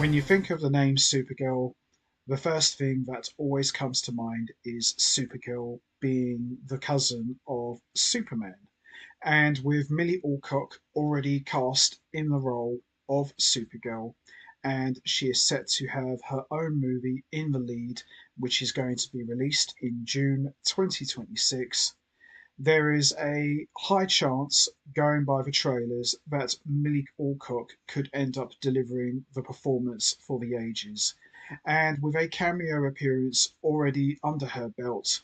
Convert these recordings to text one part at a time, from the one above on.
When you think of the name Supergirl, the first thing that always comes to mind is Supergirl being the cousin of Superman. And with Millie Alcock already cast in the role of Supergirl, and she is set to have her own movie in the lead, which is going to be released in June 2026, there is a high chance, going by the trailers, that Millie Alcock could end up delivering the performance for the ages. And with a cameo appearance already under her belt,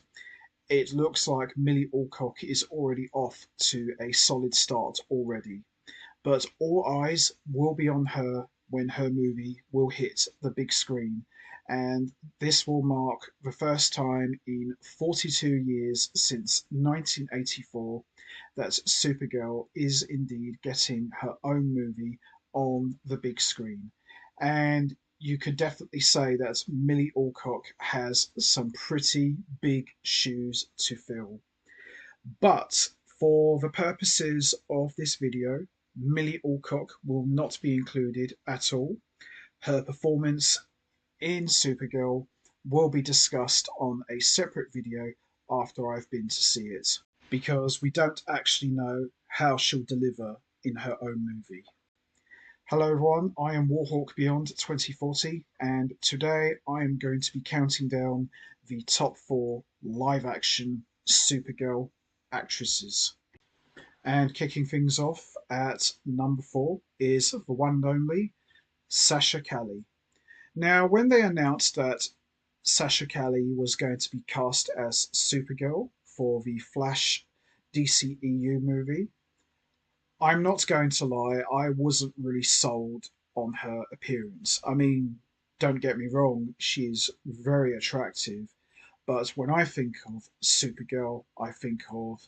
it looks like Millie Alcock is already off to a solid start already. But all eyes will be on her when her movie will hit the big screen, and this will mark the first time in 42 years since 1984 that Supergirl is indeed getting her own movie on the big screen. And you could definitely say that Millie Alcock has some pretty big shoes to fill. But for the purposes of this video, Millie Alcock will not be included at all. Her performance in Supergirl will be discussed on a separate video after I've been to see it, because we don't actually know how she'll deliver in her own movie. Hello everyone, I am Warhawk Beyond 2040, and today I am going to be counting down the top 4 live action Supergirl actresses. And kicking things off at number 4 is the one and only Sasha Calle. Now, when they announced that Sasha Calle was going to be cast as Supergirl for the Flash DCEU movie, I'm not going to lie, I wasn't really sold on her appearance. I mean, don't get me wrong, she's very attractive, but when I think of Supergirl, I think of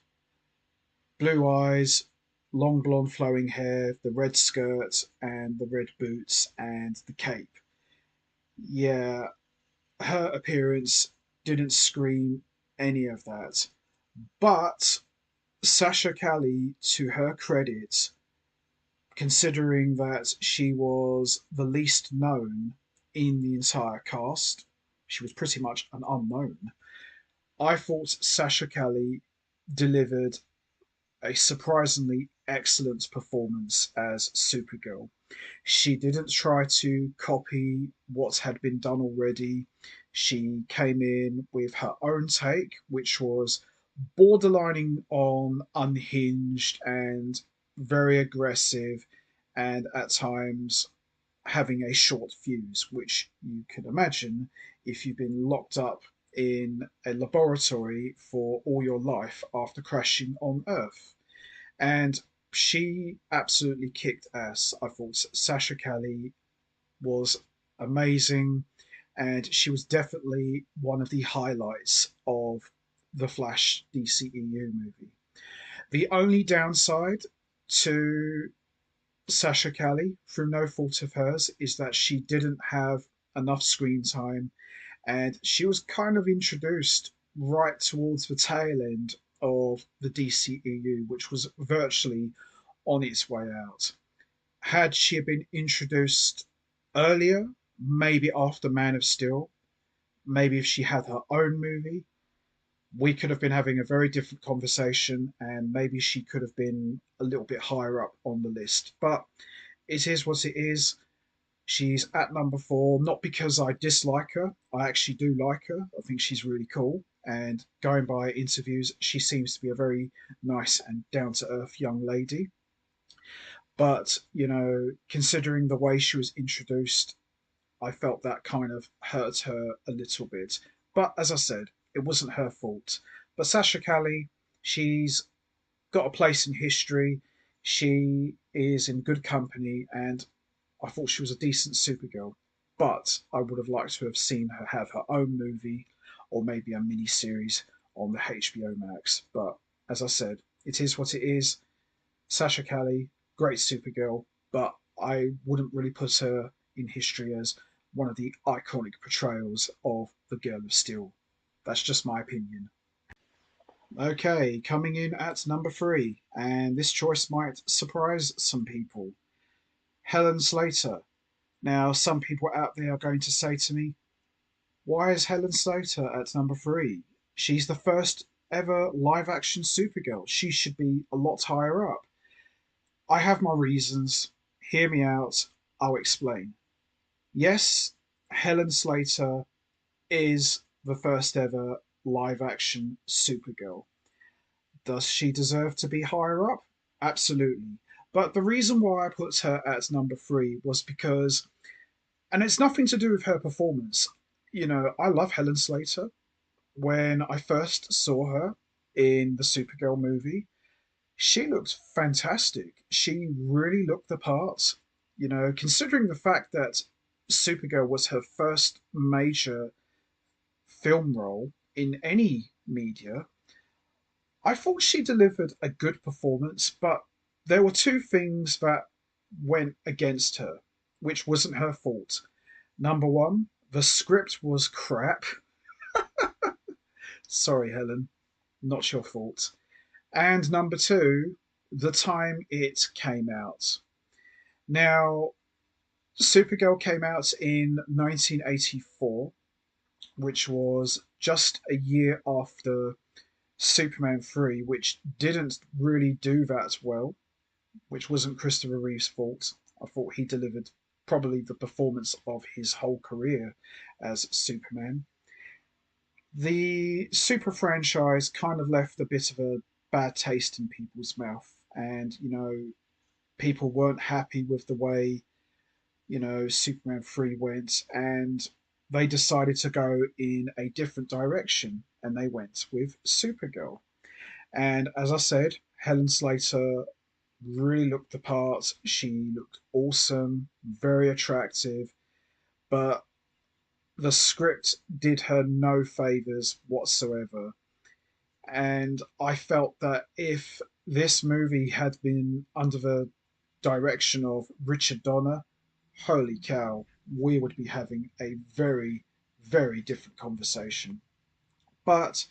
blue eyes, long blonde flowing hair, the red skirt, and the red boots, and the cape. Yeah, her appearance didn't scream any of that. But Sasha Calle, to her credit, considering that she was the least known in the entire cast, she was pretty much an unknown. I thought Sasha Calle delivered a surprisingly excellent performance as Supergirl. She didn't try to copy what had been done already. She came in with her own take, which was borderlining on unhinged and very aggressive, and at times having a short fuse, which you can imagine if you've been locked up in a laboratory for all your life after crashing on Earth. And she absolutely kicked ass. I thought Sasha Calle was amazing, and she was definitely one of the highlights of the Flash DCEU movie. The only downside to Sasha Calle, through no fault of hers, is that she didn't have enough screen time, and she was kind of introduced right towards the tail end of the DCEU, which was virtually on its way out. Had she been introduced earlier, maybe after Man of Steel, maybe if she had her own movie, we could have been having a very different conversation, and maybe she could have been a little bit higher up on the list. But it is what it is. She's at number 4, not because I dislike her. I actually do like her. I think she's really cool. And going by interviews, she seems to be a very nice and down to earth young lady. But, considering the way she was introduced, I felt that kind of hurt her a little bit. But as I said, it wasn't her fault. But Sasha Calle, she's got a place in history. She is in good company, and I thought she was a decent Supergirl. But I would have liked to have seen her have her own movie or maybe a mini series on the HBO Max. But as I said, it is what it is. Sasha Calle, great Supergirl, but I wouldn't really put her in history as one of the iconic portrayals of the Girl of Steel. That's just my opinion. Okay, coming in at number 3, and this choice might surprise some people, Helen Slater. Now, some people out there are going to say to me, why is Helen Slater at number three? She's the first ever live action Supergirl. She should be a lot higher up. I have my reasons. Hear me out. I'll explain. Yes, Helen Slater is the first ever live action Supergirl. Does she deserve to be higher up? Absolutely. But the reason why I put her at number three was because, and it's nothing to do with her performance. You know, I love Helen Slater. When I first saw her in the Supergirl movie, she looked fantastic. She really looked the part. You know, considering the fact that Supergirl was her first major film role in any media, I thought she delivered a good performance, but there were two things that went against her, which wasn't her fault. Number one, the script was crap. Sorry, Helen, not your fault. And number two, the time it came out. Now, Supergirl came out in 1984, which was just a year after Superman 3, which didn't really do that well, which wasn't Christopher Reeve's fault. I thought he delivered probably the performance of his whole career as Superman. The Super franchise kind of left a bit of a bad taste in people's mouth, and people weren't happy with the way Superman 3 went, and they decided to go in a different direction, and they went with Supergirl. And as I said, Helen Slater really looked the part. She looked awesome, very attractive, but the script did her no favors whatsoever. And I felt that if this movie had been under the direction of Richard Donner, holy cow, we would be having a very, very different conversation. But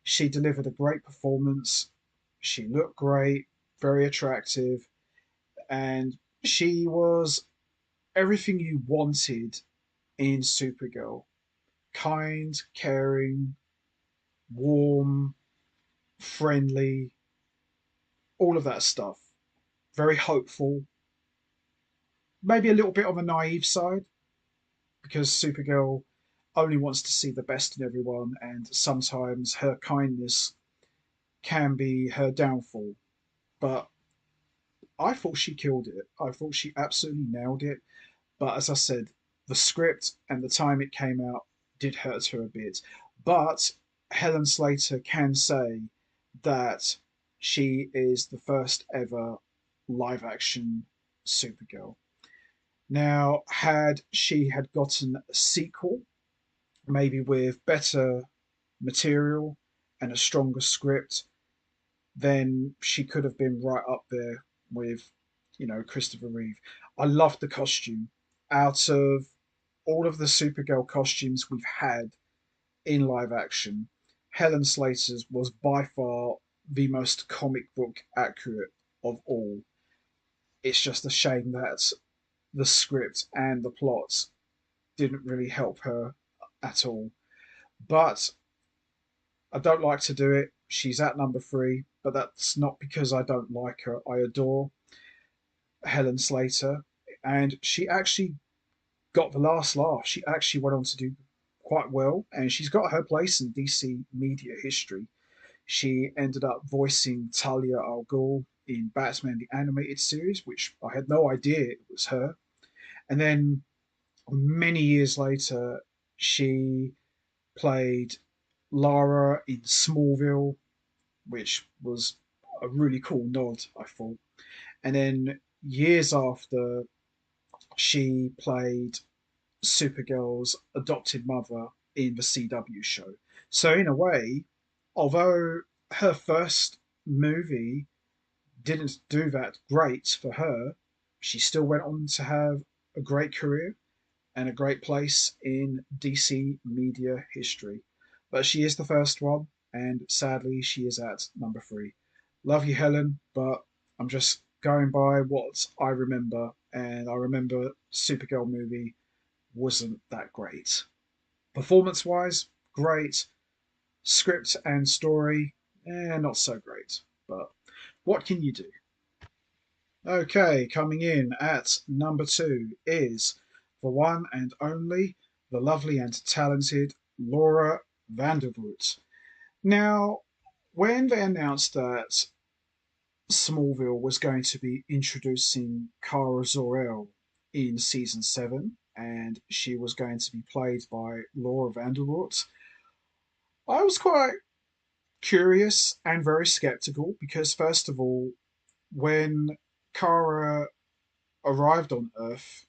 she delivered a great performance. She looked great, very attractive, and she was everything you wanted in Supergirl: kind, caring, warm, friendly, all of that stuff. Very hopeful, maybe a little bit on the naive side because Supergirl only wants to see the best in everyone, and sometimes her kindness can be her downfall. But I thought she killed it. I thought she absolutely nailed it. But as I said, the script and the time it came out did hurt her a bit. But Helen Slater can say that she is the first ever live action Supergirl. Now, had she had gotten a sequel, maybe with better material and a stronger script, then she could have been right up there with, Christopher Reeve. I loved the costume. Out of all of the Supergirl costumes we've had in live action, Helen Slater's was by far the most comic book accurate of all. It's just a shame that the script and the plot didn't really help her at all. But I don't like to do it. She's at number three, but that's not because I don't like her. I adore Helen Slater, and she actually got the last laugh. She actually went on to do quite well, and she's got her place in DC media history. She ended up voicing Talia al Ghul in Batman the Animated Series, which I had no idea it was her. And then many years later, she played Lara in Smallville, which was a really cool nod, I thought. And then years after, she played Supergirl's adopted mother in the CW show. So, in a way, although her first movie didn't do that great for her, she still went on to have a great career and a great place in DC media history. But she is the first one, and sadly, she is at number three. Love you, Helen, but I'm just going by what I remember, and I remember Supergirl movie wasn't that great. Performance wise, great. Script and story, not so great. But what can you do? Okay, coming in at number two is the one and only, the lovely and talented Laura Vandervoort. Now, when they announced that Smallville was going to be introducing Kara Zor-El in season seven, and she was going to be played by Laura Vandervoort, I was quite curious and very skeptical because, first of all, when Kara arrived on Earth,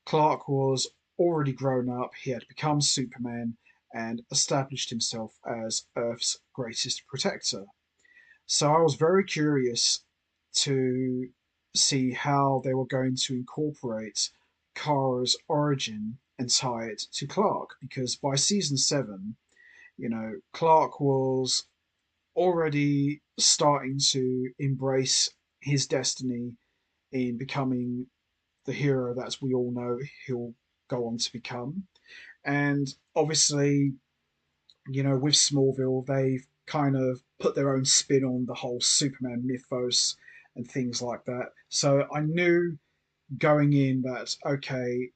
Clark was already grown up, he had become Superman and established himself as Earth's greatest protector. So I was very curious to see how they were going to incorporate Kara's origin and tie it to Clark, because by season seven, Clark was already starting to embrace his destiny in becoming the hero that we all know he'll go on to become. And obviously, with Smallville, they've kind of put their own spin on the whole Superman mythos and things like that. So I knew going in that, okay,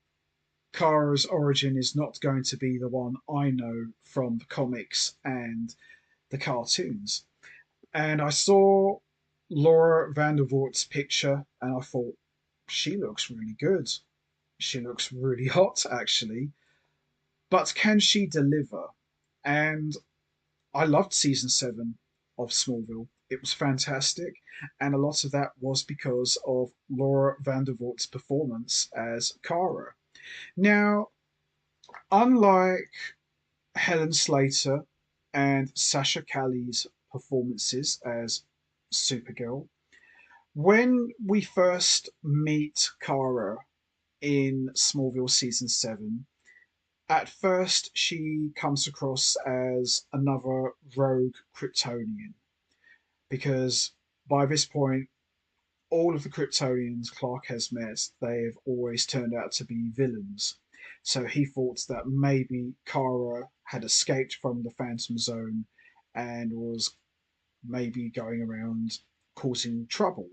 Kara's origin is not going to be the one I know from the comics and the cartoons. And I saw Laura Vandervoort's picture and I thought, she looks really good. She looks really hot, actually. But can she deliver? And I loved season seven of Smallville. It was fantastic. And a lot of that was because of Laura Vandervoort's performance as Kara. Now, unlike Helen Slater and Sasha Calle's performances as Supergirl, when we first meet Kara in Smallville season seven, at first she comes across as another rogue Kryptonian because by this point, all of the Kryptonians Clark has met, they have always turned out to be villains. So he thought that maybe Kara had escaped from the Phantom Zone and was maybe going around causing trouble.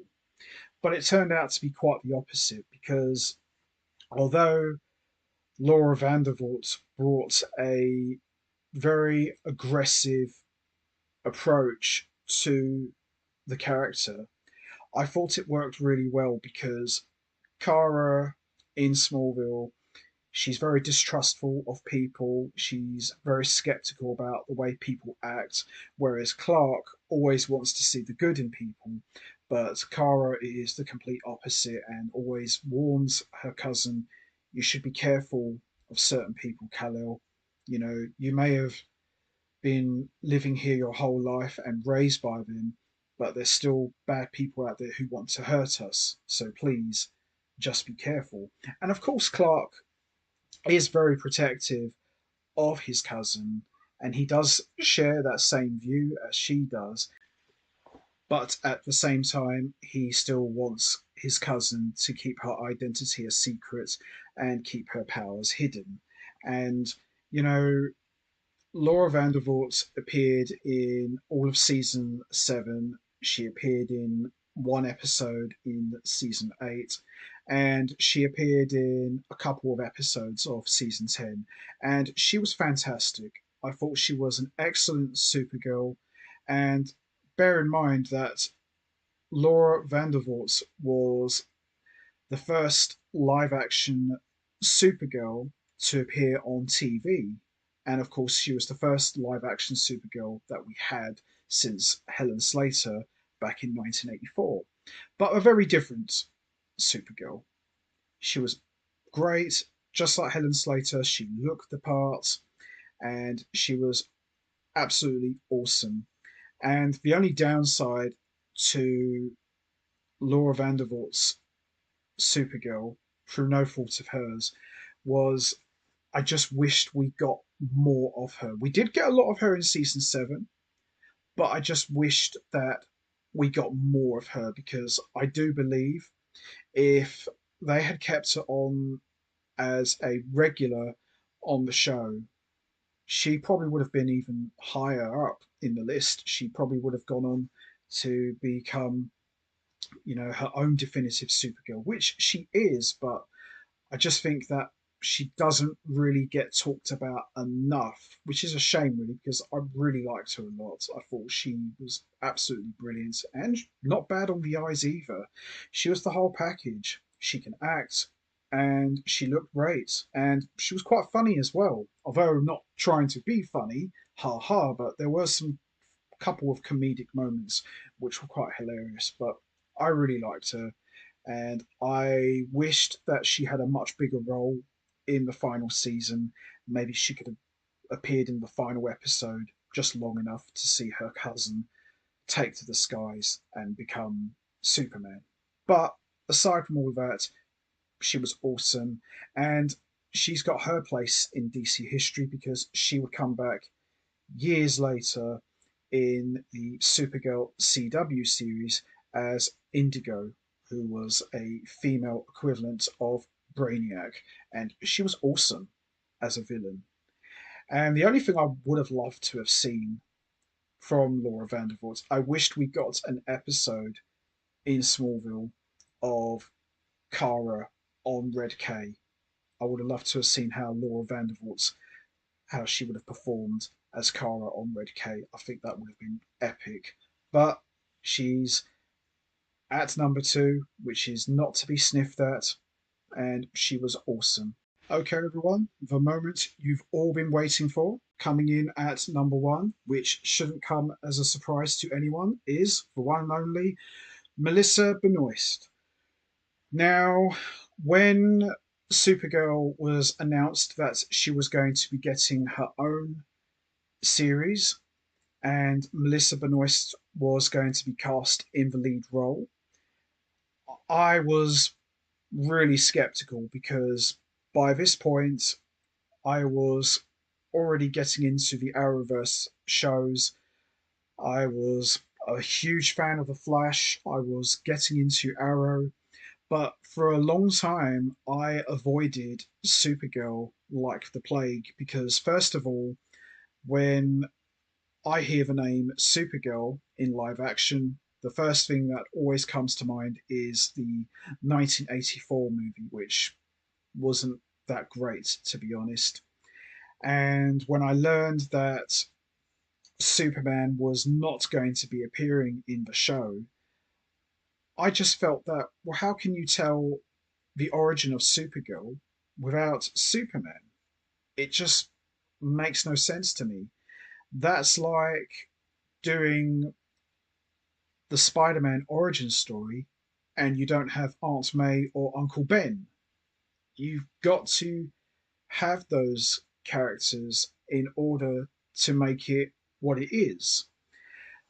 But it turned out to be quite the opposite because although Laura Vandervoort brought a very aggressive approach to the character, I thought it worked really well because Kara in Smallville, she's very distrustful of people. She's very skeptical about the way people act, whereas Clark always wants to see the good in people. But Kara is the complete opposite and always warns her cousin, you should be careful of certain people, Kal-El. You may have been living here your whole life and raised by them, but there's still bad people out there who want to hurt us. So please, just be careful. And of course, Clark is very protective of his cousin, and he does share that same view as she does. But at the same time, he still wants his cousin to keep her identity a secret and keep her powers hidden. And, you know, Laura Vandervoort appeared in all of season seven. She appeared in one episode in season eight, and she appeared in a couple of episodes of season 10. And she was fantastic. I thought she was an excellent Supergirl. And bear in mind that Laura Vandervoort was the first live action Supergirl to appear on TV. And of course, she was the first live action Supergirl that we had since Helen Slater back in 1984. But a very different Supergirl. She was great, just like Helen Slater. She looked the part and she was absolutely awesome. And the only downside to Laura Vandervoort's Supergirl, through no fault of hers, was I just wished we got more of her. We did get a lot of her in season seven, but I just wished that we got more of her, because I do believe if they had kept her on as a regular on the show, she probably would have been even higher up in the list. She probably would have gone on to become, her own definitive Supergirl, which she is, but I just think that she doesn't really get talked about enough, which is a shame, really, because I really liked her a lot. I thought she was absolutely brilliant and not bad on the eyes either. She was the whole package. She can act and she looked great, and she was quite funny as well. Although not trying to be funny, ha ha, but there were some couple of comedic moments which were quite hilarious. But I really liked her, and I wished that she had a much bigger role in the final season. Maybe she could have appeared in the final episode just long enough to see her cousin take to the skies and become Superman. But aside from all that, she was awesome, and she's got her place in DC history because she would come back years later in the Supergirl CW series as Indigo, who was a female equivalent of Brainiac, and she was awesome as a villain. And the only thing I would have loved to have seen from Laura Vandervoort, I wished we got an episode in Smallville of Kara on Red K. I would have loved to have seen how Laura Vandervoort, how she would have performed as Kara on Red K. I think that would have been epic. But she's at number two, which is not to be sniffed at, and she was awesome. Okay, everyone, the moment you've all been waiting for, coming in at number one, which shouldn't come as a surprise to anyone, is the one and only Melissa Benoist. Now, when Supergirl was announced that she was going to be getting her own series, and Melissa Benoist was going to be cast in the lead role, I was really skeptical because by this point I was already getting into the Arrowverse shows. I was a huge fan of The Flash. I was getting into Arrow, but for a long time I avoided Supergirl like the plague because, first of all, when I hear the name Supergirl in live action, the first thing that always comes to mind is the 1984 movie, which wasn't that great, to be honest. And when I learned that Superman was not going to be appearing in the show, I just felt that, well, how can you tell the origin of Supergirl without Superman? It just makes no sense to me. That's like doing the Spider-Man origin story and you don't have Aunt May or Uncle Ben. You've got to have those characters in order to make it what it is.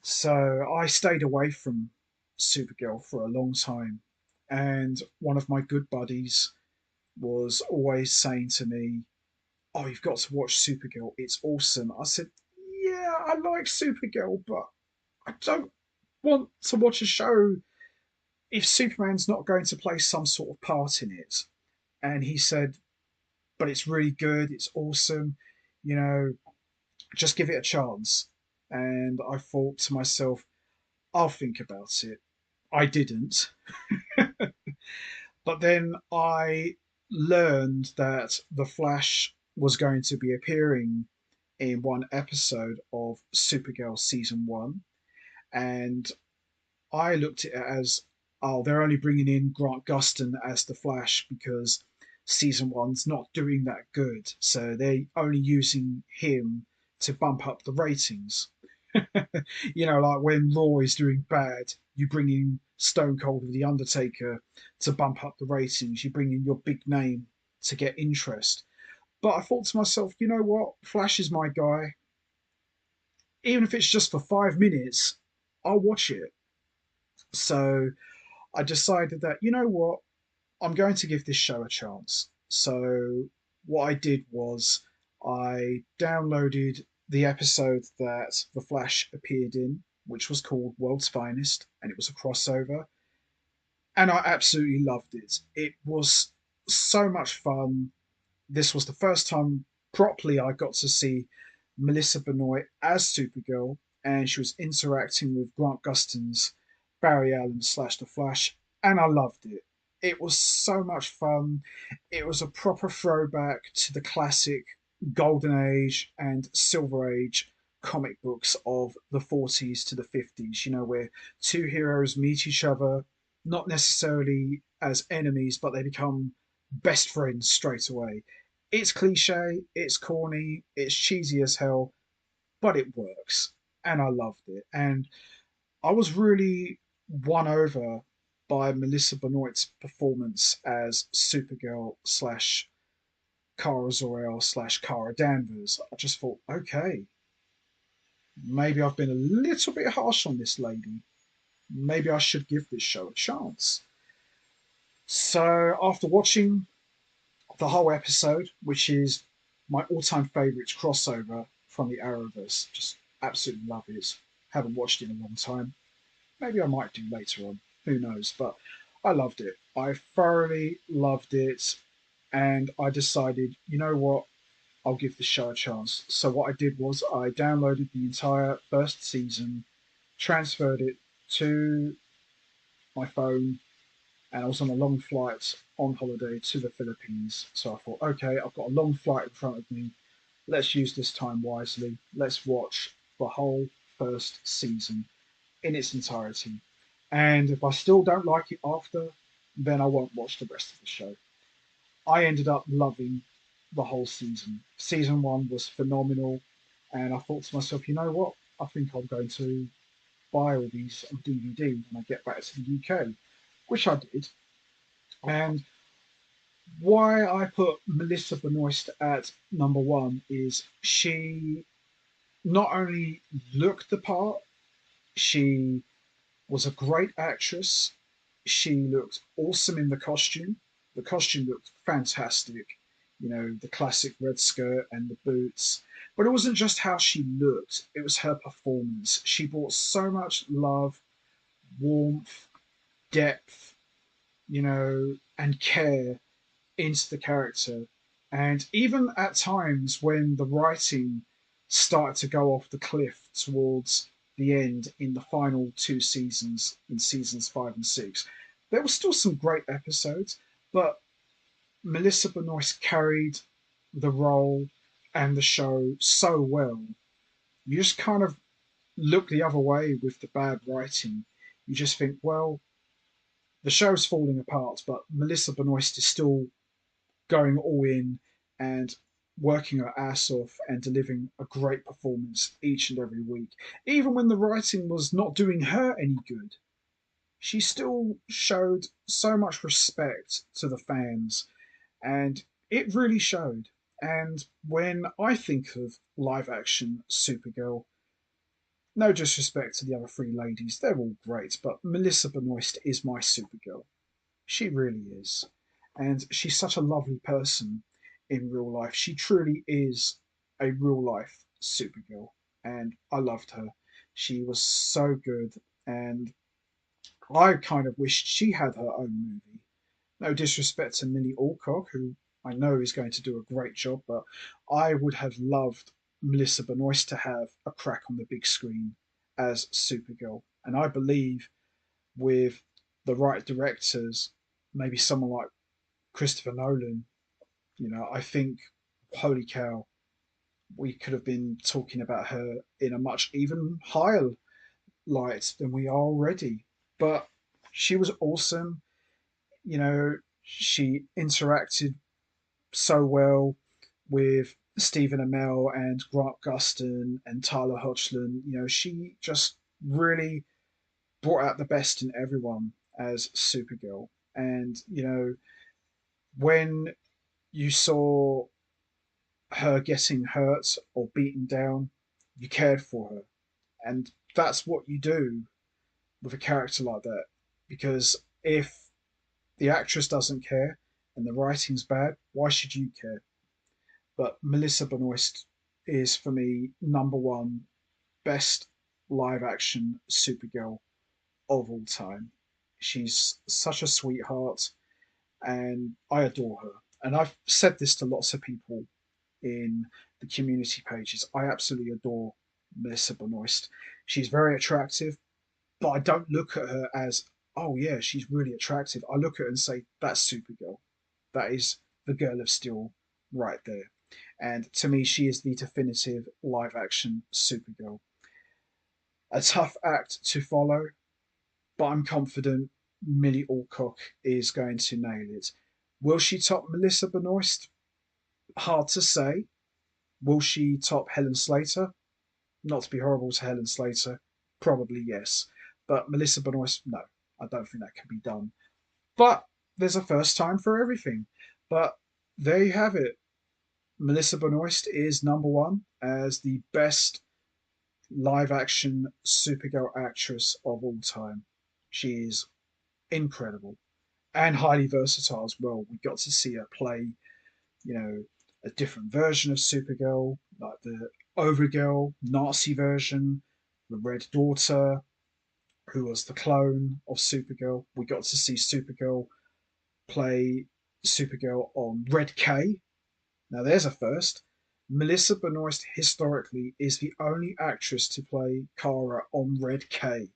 So I stayed away from Supergirl for a long time. And one of my good buddies was always saying to me, "Oh, you've got to watch Supergirl. It's awesome." I said, "Yeah, I like Supergirl, but I don't want to watch a show if Superman's not going to play some sort of part in it." And he said, "But it's really good. It's awesome. You know, just give it a chance." And I thought to myself, I'll think about it. I didn't. But then I learned that The Flash was going to be appearing in one episode of Supergirl season one. And I looked at it as, oh, they're only bringing in Grant Gustin as the Flash because season one's not doing that good. So they're only using him to bump up the ratings. Like when Raw is doing bad, you bring in Stone Cold or The Undertaker to bump up the ratings. You bring in your big name to get interest. But I thought to myself, you know what? Flash is my guy. Even if it's just for 5 minutes, I'll watch it. So I decided that, you know what? I'm going to give this show a chance. So what I did was I downloaded the episode that The Flash appeared in. which was called World's Finest, and it was a crossover, and I absolutely loved it. It was so much fun. This was the first time properly I got to see Melissa Benoist as Supergirl, and she was interacting with Grant Gustin's Barry Allen slash The Flash, and I loved it. It was so much fun. It was a proper throwback to the classic Golden Age and Silver Age comic books of the 40s to the 50s, where two heroes meet each other, not necessarily as enemies, but they become best friends straight away. It's cliche, it's corny, it's cheesy as hell, but it works. And I loved it. And I was really won over by Melissa Benoist's performance as Supergirl slash Kara Zor-El slash Kara Danvers. I just thought, okay, maybe I've been a little bit harsh on this lady. Maybe I should give this show a chance. So after watching the whole episode, which is my all-time favourite crossover from the Arrowverse. Just absolutely love it. Haven't watched it in a long time. Maybe I might do later on. Who knows? But I loved it. I thoroughly loved it. And I decided, you know what? I'll give the show a chance. So what I did was I downloaded the entire first season, transferred it to my phone, and I was on a long flight on holiday to the Philippines. So I thought, okay, I've got a long flight in front of me. Let's use this time wisely. Let's watch the whole first season in its entirety. And if I still don't like it after, then I won't watch the rest of the show. I ended up loving the whole season. Season one was phenomenal. And I thought to myself, you know what? I think I'm going to buy all these on DVD when I get back to the UK, which I did. And why I put Melissa Benoist at number one is she not only looked the part, she was a great actress. She looked awesome in the costume. The costume looked fantastic. The classic red skirt and the boots. But it wasn't just how she looked, it was her performance. She brought so much love, warmth, depth, and care into the character. And even at times when the writing started to go off the cliff towards the end in the final two seasons, in seasons 5 and 6, there were still some great episodes, but Melissa Benoist carried the role and the show so well. You just kind of look the other way with the bad writing. You just think, well, the show's falling apart, but Melissa Benoist is still going all in and working her ass off and delivering a great performance each and every week. Even when the writing was not doing her any good, she still showed so much respect to the fans, and it really showed. And when I think of live action Supergirl, no disrespect to the other three ladies, they're all great, but Melissa Benoist is my Supergirl. She really is. And she's such a lovely person in real life. She truly is a real life Supergirl. And I loved her. She was so good. And I kind of wished she had her own movie. No disrespect to Millie Alcock, who I know is going to do a great job, but I would have loved Melissa Benoist to have a crack on the big screen as Supergirl. And I believe with the right directors, maybe someone like Christopher Nolan, I think, holy cow, we could have been talking about her in a much even higher light than we are already. But she was awesome. She interacted so well with Stephen Amell and Grant Gustin and Tyler Hoechlin. She just really brought out the best in everyone as Supergirl. And, when you saw her getting hurt or beaten down, you cared for her. And that's what you do with a character like that. Because if the actress doesn't care and the writing's bad, why should you care? But Melissa Benoist is, for me, number one best live action Supergirl of all time. She's such a sweetheart, and I adore her. And I've said this to lots of people in the community pages. I absolutely adore Melissa Benoist. She's very attractive, but I don't look at her as, oh yeah, she's really attractive. I look at her and say, that's Supergirl. That is the Girl of Steel right there. And to me, she is the definitive live action Supergirl. A tough act to follow, but I'm confident Millie Alcock is going to nail it. Will she top Melissa Benoist? Hard to say. Will she top Helen Slater? Not to be horrible to Helen Slater, probably yes. But Melissa Benoist, no. I don't think that can be done. But there's a first time for everything. But there you have it. Melissa Benoist is number one as the best live action Supergirl actress of all time. She is incredible and highly versatile as well. We got to see her play, you know, a different version of Supergirl, like the Overgirl Nazi version, the Red Daughter, who was the clone of Supergirl. We got to see Supergirl play Supergirl on Red K. Now, there's a first. Melissa Benoist historically is the only actress to play Kara on Red K.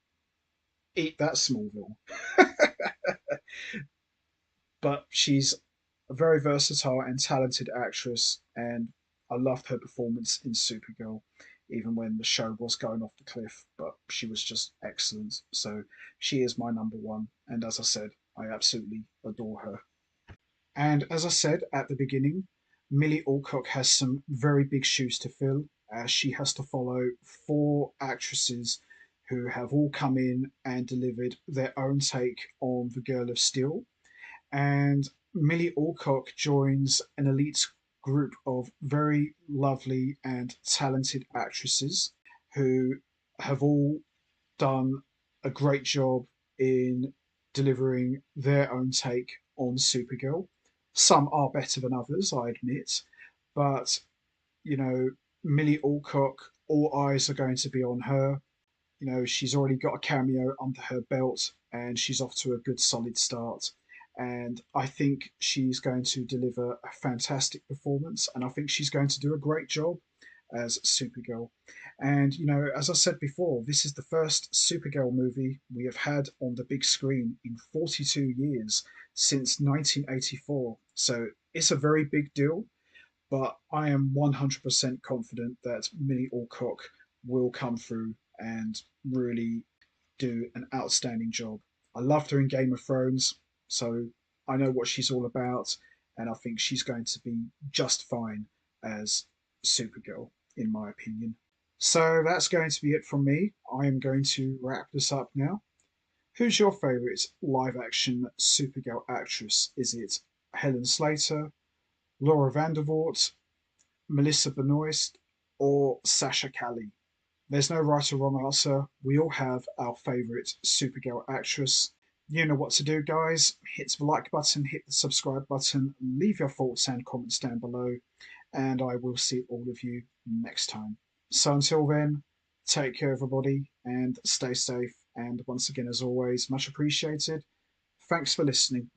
Eat that, Smallville. But she's a very versatile and talented actress, and I loved her performance in Supergirl, even when the show was going off the cliff. But she was just excellent. So she is my number one, and as I said, I absolutely adore her. And as I said at the beginning, Millie Alcock has some very big shoes to fill, as she has to follow four actresses who have all come in and delivered their own take on the Girl of Steel. And Millie Alcock joins an elite group of very lovely and talented actresses who have all done a great job in delivering their own take on Supergirl. Some are better than others, I admit, but you know, Millie Alcock, all eyes are going to be on her. You know, she's already got a cameo under her belt and she's off to a good solid start. And I think she's going to deliver a fantastic performance, and I think she's going to do a great job as Supergirl. And, you know, as I said before, this is the first Supergirl movie we have had on the big screen in 42 years, since 1984. So it's a very big deal, but I am 100% confident that Millie Alcock will come through and really do an outstanding job. I loved her in Game of Thrones, so I know what she's all about, and I think she's going to be just fine as Supergirl, in my opinion. So that's going to be it from me. I am going to wrap this up now. Who's your favourite live action Supergirl actress? Is it Helen Slater, Laura Vandervoort, Melissa Benoist, or Sasha Cali? There's no right or wrong answer. We all have our favourite Supergirl actress. You know what to do, guys. Hit the like button, hit the subscribe button, leave your thoughts and comments down below, and I will see all of you next time. So until then, take care, everybody, and stay safe. And once again, as always, much appreciated. Thanks for listening.